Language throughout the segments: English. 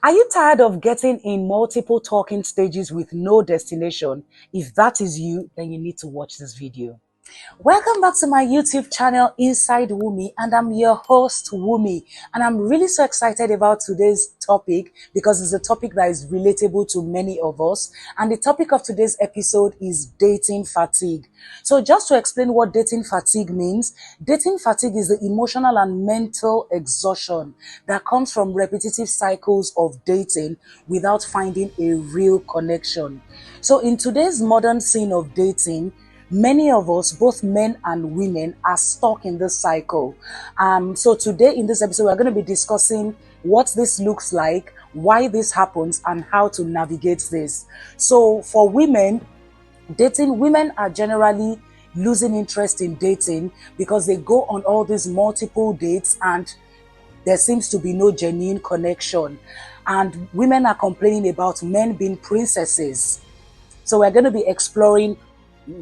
Are you tired of getting in multiple talking stages with no destination? If that is you, then you need to watch this video. Welcome back to my YouTube channel, Inside Wumi, and I'm your host, Wumi. And I'm really so excited about today's topic because it's a topic that is relatable to many of us. And the topic of today's episode is dating fatigue. So just to explain what dating fatigue means, dating fatigue is the emotional and mental exhaustion that comes from repetitive cycles of dating without finding a real connection. So in today's modern scene of dating, many of us, both men and women, are stuck in this cycle. So today in this episode, we're going to be discussing what this looks like, why this happens, and how to navigate this. So for women are generally losing interest in dating because they go on all these multiple dates and there seems to be no genuine connection. And women are complaining about men being princesses. So we're going to be exploring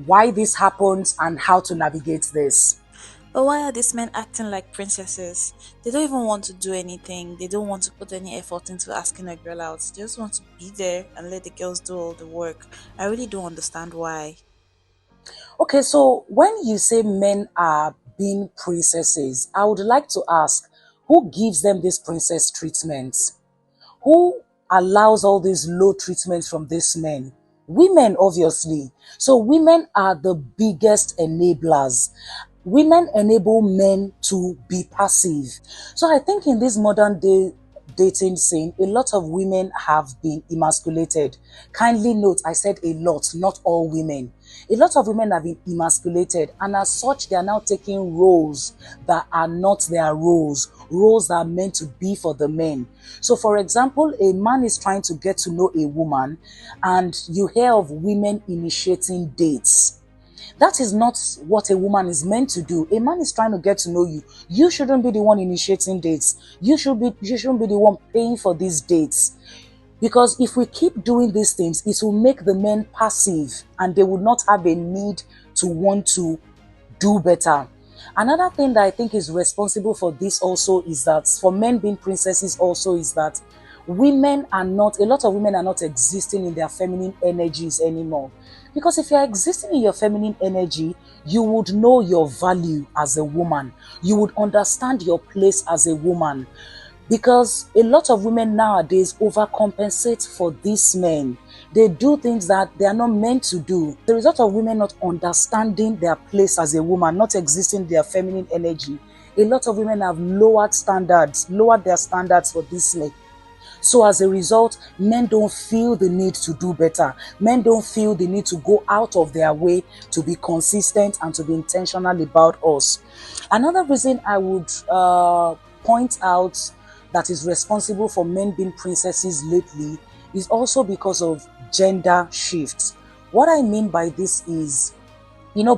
why this happens and how to navigate this. But why are these men acting like princesses? They don't even want to do anything. They don't want to put any effort into asking a girl out. They just want to be there and let the girls do all the work. I really don't understand why. Okay, so when you say men are being princesses, I would like to ask, who gives them this princess treatment? Who allows all these low treatments from these men? Women, obviously. So women are the biggest enablers. Women enable men to be passive. So I think in this modern day dating scene, a lot of women have been emasculated. Kindly note, I said a lot, not all women. A lot of women have been emasculated, and as such, they are now taking roles that are not their roles that are meant to be for the men. So, for example, a man is trying to get to know a woman, and you hear of women initiating dates. That is not what a woman is meant to do. A man is trying to get to know you. You shouldn't be the one initiating dates. You shouldn't be the one paying for these dates. Because if we keep doing these things, it will make the men passive and they will not have a need to want to do better. Another thing that I think is responsible for this also is that, for men being princesses also, is that a lot of women are not existing in their feminine energies anymore. Because if you're existing in your feminine energy, you would know your value as a woman. You would understand your place as a woman. Because a lot of women nowadays overcompensate for these men. They do things that they are not meant to do. The result of women not understanding their place as a woman, not existing their feminine energy, a lot of women have lowered their standards for this men. So as a result, men don't feel the need to do better. Men don't feel the need to go out of their way to be consistent and to be intentional about us. Another reason I would point out that is responsible for men being princesses lately is also because of gender shifts. What I mean by this is,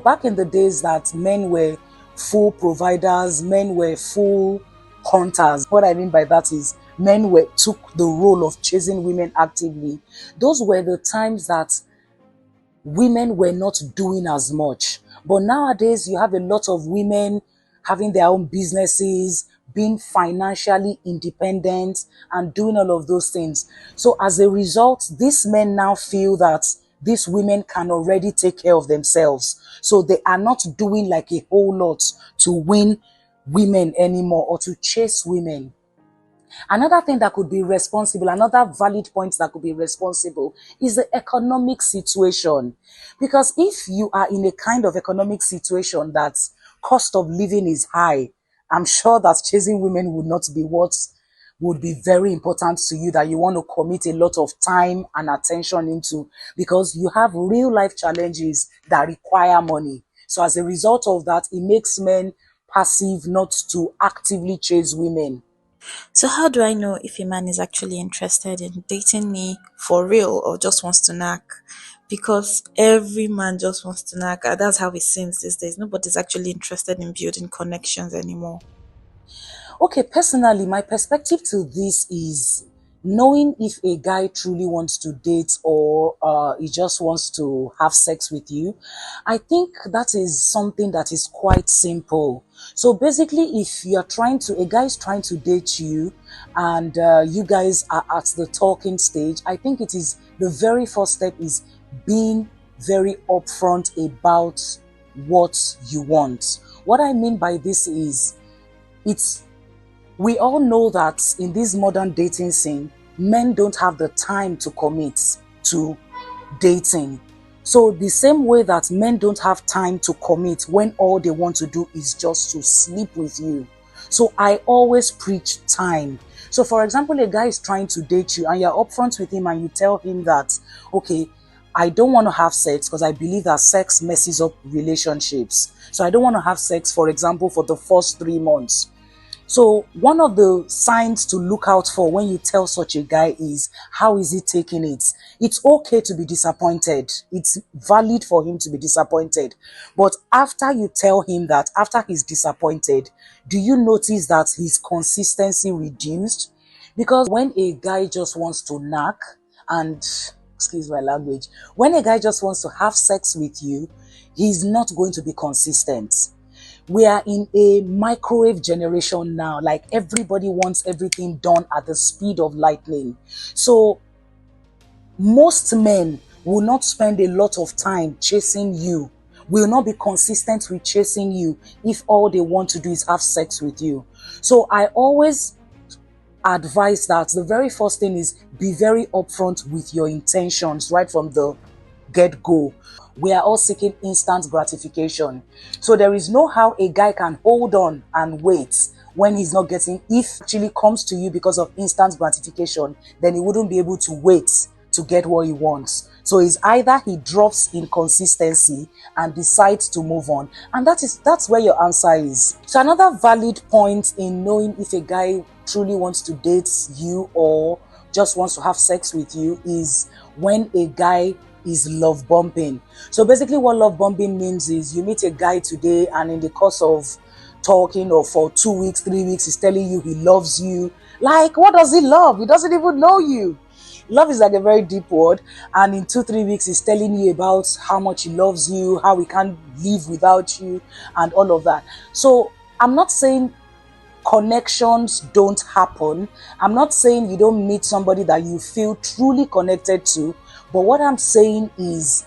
back in the days that men were full providers, men were full hunters. What I mean by that is men took the role of chasing women actively. Those were the times that women were not doing as much. But nowadays, you have a lot of women having their own businesses, being financially independent, and doing all of those things. So as a result, these men now feel that these women can already take care of themselves. So they are not doing like a whole lot to win women anymore or to chase women. Another thing that could be responsible, another valid point that could be responsible is the economic situation. Because if you are in a kind of economic situation that cost of living is high, I'm sure that chasing women would not be what would be very important to you, that you want to commit a lot of time and attention into, because you have real life challenges that require money. So as a result of that, it makes men passive, not to actively chase women. So how do I know if a man is actually interested in dating me for real or just wants to knack? Because every man just wants to knack. And that's how it seems these days. Nobody's actually interested in building connections anymore. Okay, personally, my perspective to this is, knowing if a guy truly wants to date or he just wants to have sex with you, I think that is something that is quite simple. So basically, if you're trying to, a guy is trying to date you and you guys are at the talking stage, I think it is the very first step is being very upfront about what you want. What I mean by this is, it's we all know that in this modern dating scene, men don't have the time to commit to dating. So the same way that men don't have time to commit when all they want to do is just to sleep with you. So I always preach time. So for example, a guy is trying to date you and you're upfront with him and you tell him that, okay, I don't want to have sex because I believe that sex messes up relationships. So I don't want to have sex, for example, for the first 3 months. So one of the signs to look out for when you tell such a guy is, how is he taking it? It's okay to be disappointed. It's valid for him to be disappointed. But after you tell him that, after he's disappointed, do you notice that his consistency reduced? Because when a guy just wants to knock and, excuse my language, when a guy just wants to have sex with you, he's not going to be consistent. We are in a microwave generation now. Like, everybody wants everything done at the speed of lightning. So most men will not spend a lot of time chasing you, will not be consistent with chasing you if all they want to do is have sex with you. So I always advise that the very first thing is be very upfront with your intentions right from the get go. We are all seeking instant gratification. So there is no how a guy can hold on and wait when he's not getting, if actually comes to you because of instant gratification, then he wouldn't be able to wait to get what he wants. So it's either he drops in consistency and decides to move on. And that's where your answer is. So another valid point in knowing if a guy truly wants to date you or just wants to have sex with you is when a guy is love bombing. So basically what love bombing means is, you meet a guy today and in the course of talking or for 2 weeks, 3 weeks, he's telling you he loves you. Like, what does he love? He doesn't even know you. Love is like a very deep word, and in 2 3 weeks he's telling you about how much he loves you, how he can't live without you, and all of that. So I'm not saying connections don't happen. I'm not saying you don't meet somebody that you feel truly connected to, but what I'm saying is,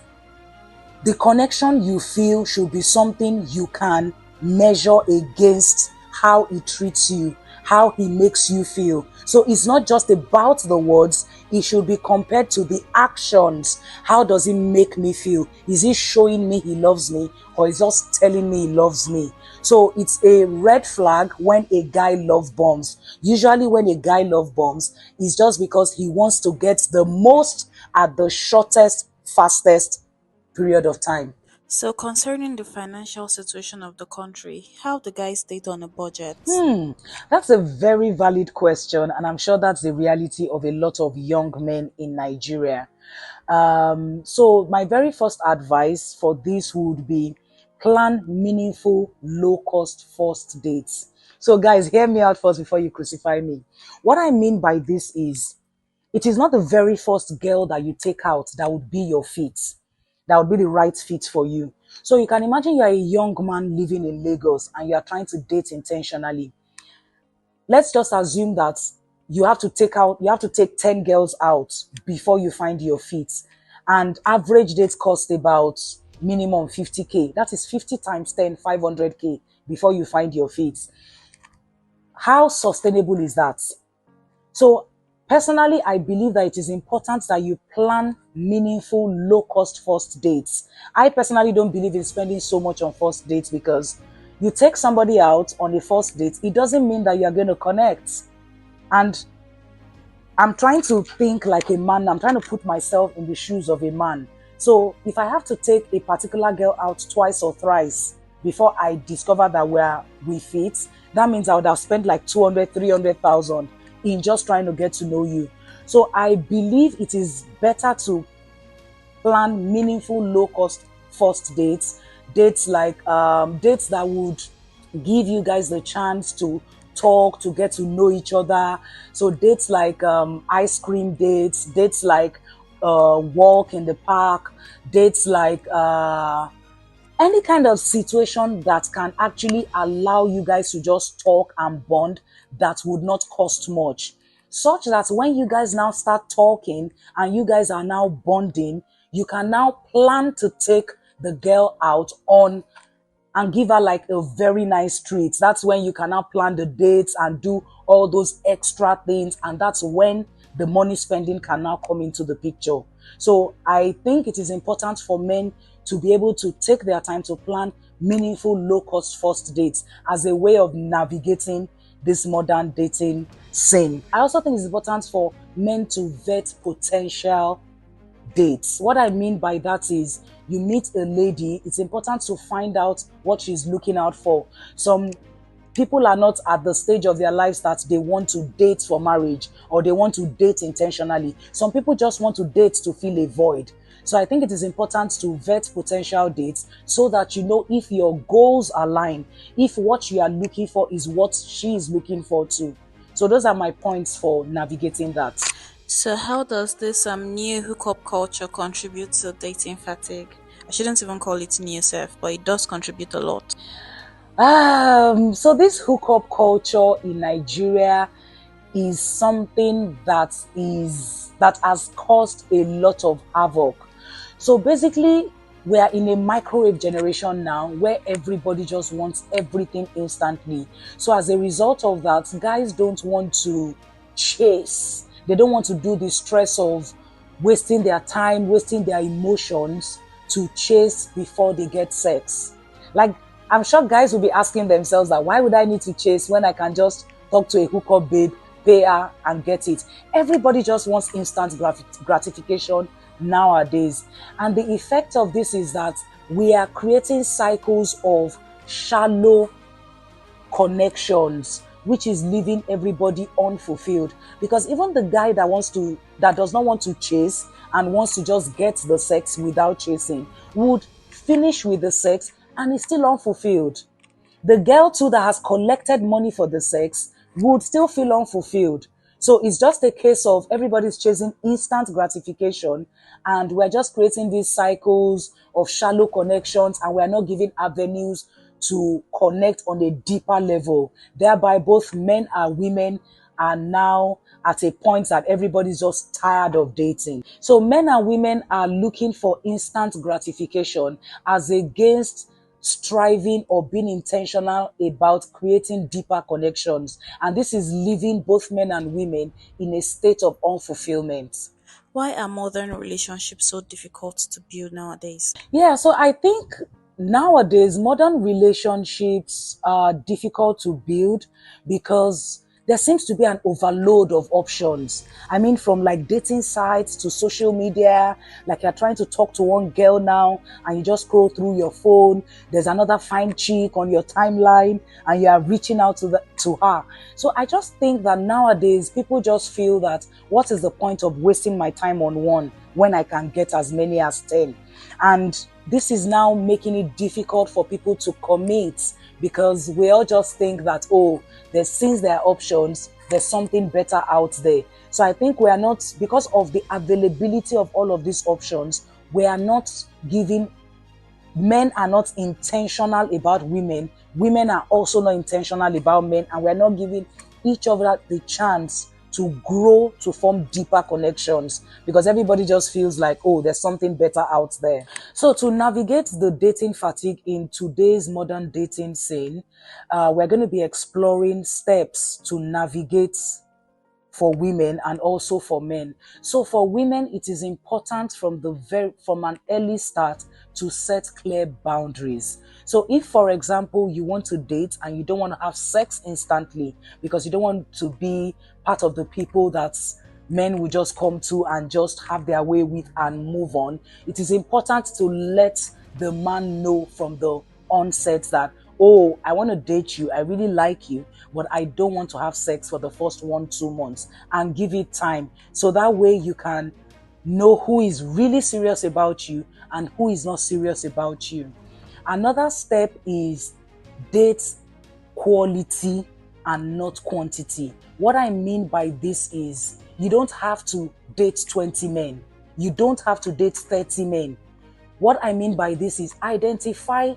the connection you feel should be something you can measure against how he treats you, how he makes you feel. So it's not just about the words, it should be compared to the actions. How does he make me feel? Is he showing me he loves me, or is just telling me he loves me? So it's a red flag when a guy love bombs. Usually when a guy love bombs, it's just because he wants to get the most at the shortest, fastest period of time. So, concerning the financial situation of the country, how do guys date on a budget? That's a very valid question, and I'm sure that's the reality of a lot of young men in Nigeria. So my very first advice for this would be, plan meaningful, low-cost first dates. So guys, hear me out first before you crucify me. What I mean by this is, it is not the very first girl that you take out that would be your fit, that would be the right fit for you. So you can imagine you are a young man living in Lagos and you are trying to date intentionally. Let's just assume that you have to take 10 girls out before you find your fit. And average dates cost about minimum 50K. That is 50 times 10, 500K before you find your fit. How sustainable is that? So personally, I believe that it is important that you plan meaningful, low-cost first dates. I personally don't believe in spending so much on first dates, because you take somebody out on a first date, it doesn't mean that you're going to connect. And I'm trying to think like a man. I'm trying to put myself in the shoes of a man. So if I have to take a particular girl out twice or thrice before I discover that we fit, that means I would have spent like 200, 300,000 in just trying to get to know you. So I believe it is better to plan meaningful, low-cost first dates. Dates like dates that would give you guys the chance to talk, to get to know each other. So dates like ice cream dates, dates like walk in the park, dates like any kind of situation that can actually allow you guys to just talk and bond that would not cost much. Such that when you guys now start talking and you guys are now bonding, you can now plan to take the girl out on and give her like a very nice treat. That's when you can now plan the dates and do all those extra things. And that's when the money spending can now come into the picture. So I think it is important for men to be able to take their time to plan meaningful, low cost first dates as a way of navigating this modern dating scene. I also think it's important for men to vet potential dates. What I mean by that is you meet a lady, it's important to find out what she's looking out for. Some people are not at the stage of their lives that they want to date for marriage or they want to date intentionally. Some people just want to date to fill a void. So I think it is important to vet potential dates so that you know if your goals align, if what you are looking for is what she is looking for too. So those are my points for navigating that. So how does this new hookup culture contribute to dating fatigue? I shouldn't even call it new self, but it does contribute a lot. So this hookup culture in Nigeria is something that has caused a lot of havoc. So basically, we are in a microwave generation now where everybody just wants everything instantly. So as a result of that, guys don't want to chase. They don't want to do the stress of wasting their time, wasting their emotions to chase before they get sex. Like, I'm sure guys will be asking themselves that why would I need to chase when I can just talk to a hookup babe, pay her, and get it? Everybody just wants instant gratification nowadays. And the effect of this is that we are creating cycles of shallow connections, which is leaving everybody unfulfilled. Because even the guy that does not want to chase and wants to just get the sex without chasing would finish with the sex and is still unfulfilled. The girl too that has collected money for the sex would still feel unfulfilled. So it's just a case of everybody's chasing instant gratification and we're just creating these cycles of shallow connections and we're not giving avenues to connect on a deeper level. Thereby both men and women are now at a point that everybody's just tired of dating. So men and women are looking for instant gratification as against striving or being intentional about creating deeper connections. And this is leaving both men and women in a state of unfulfillment. Why are modern relationships so difficult to build nowadays? Yeah, so I think nowadays modern relationships are difficult to build because there seems to be an overload of options. I mean, from like dating sites to social media, like you're trying to talk to one girl now and you just scroll through your phone. There's another fine chick on your timeline and you are reaching out to her. So I just think that nowadays people just feel that what is the point of wasting my time on one when I can get as many as 10? And this is now making it difficult for people to commit because we all just think that, oh, since there are options, there's something better out there. So I think we are not, because of the availability of all of these options, we are not giving, men are not intentional about women. Women are also not intentional about men, and we're not giving each other the chance to grow, to form deeper connections because everybody just feels like, oh, there's something better out there. So to navigate the dating fatigue in today's modern dating scene, we're going to be exploring steps to navigate for women and also for men. So for women, it is important from an early start to set clear boundaries. So if, for example, you want to date and you don't want to have sex instantly because you don't want to be part of the people that men will just come to and just have their way with and move on, it is important to let the man know from the onset that, oh, I want to date you, I really like you, but I don't want to have sex for the first 1-2 months, and give it time. So that way you can know who is really serious about you and who is not serious about you. Another step is date quality and not quantity. What I mean by this is you don't have to date 20 men. You don't have to date 30 men. What I mean by this is identify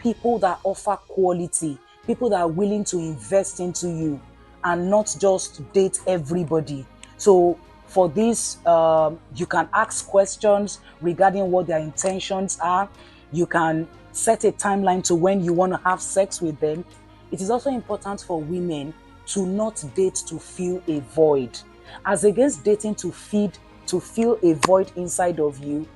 people that offer quality, people that are willing to invest into you and not just date everybody. So for this, you can ask questions regarding what their intentions are. You can set a timeline to when you want to have sex with them. It is also important for women to not date to fill a void. As against dating to fill a void inside of you,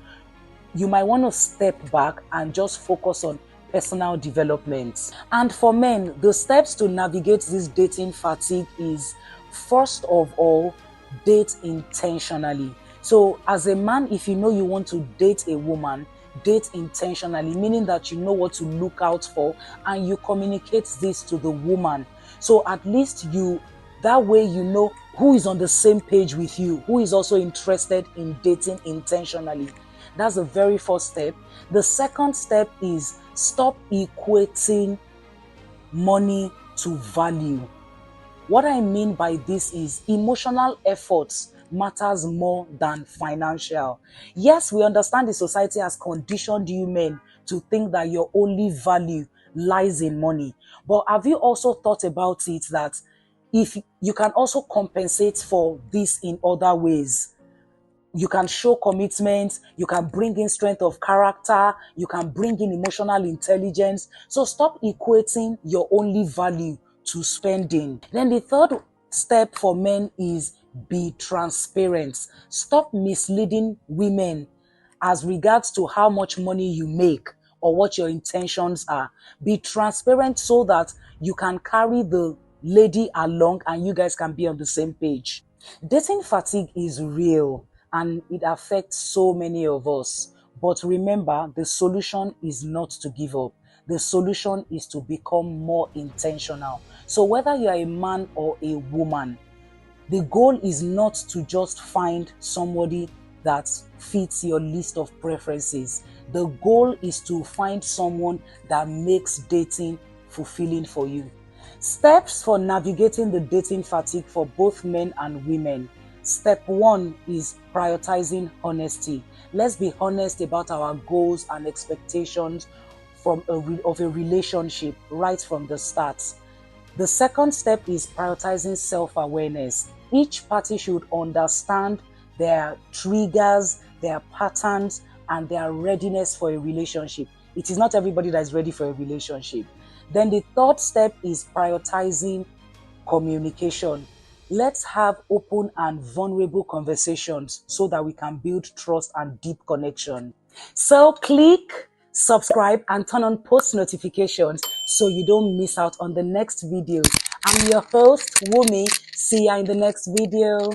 you might want to step back and just focus on personal development. And for men, the steps to navigate this dating fatigue is, first of all, date intentionally. So as a man, if you know you want to date a woman, date intentionally, meaning that you know what to look out for and you communicate this to the woman. So at least that way you know who is on the same page with you, who is also interested in dating intentionally. That's the very first step. The second step is stop equating money to value. What I mean by this is emotional efforts matters more than financial. Yes, we understand the society has conditioned you men to think that your only value lies in money. But have you also thought about it that if you can also compensate for this in other ways? You can show commitment, you can bring in strength of character, you can bring in emotional intelligence. So stop equating your only value to spending. Then the third step for men is be transparent. Stop misleading women as regards to how much money you make or what your intentions are. Be transparent so that you can carry the lady along and you guys can be on the same page. Dating fatigue is real and it affects so many of us. But remember, the solution is not to give up. The solution is to become more intentional. So whether you are a man or a woman, the goal is not to just find somebody that fits your list of preferences. The goal is to find someone that makes dating fulfilling for you. Steps for navigating the dating fatigue for both men and women. Step one is prioritizing honesty. Let's be honest about our goals and expectations of a relationship right from the start. The second step is prioritizing self-awareness. Each party should understand their triggers, their patterns, and their readiness for a relationship. It is not everybody that is ready for a relationship. Then the third step is prioritizing communication. Let's have open and vulnerable conversations so that we can build trust and deep connection. So click subscribe and turn on post notifications so you don't miss out on the next videos. I'm your host, Wumi. See ya in the next video.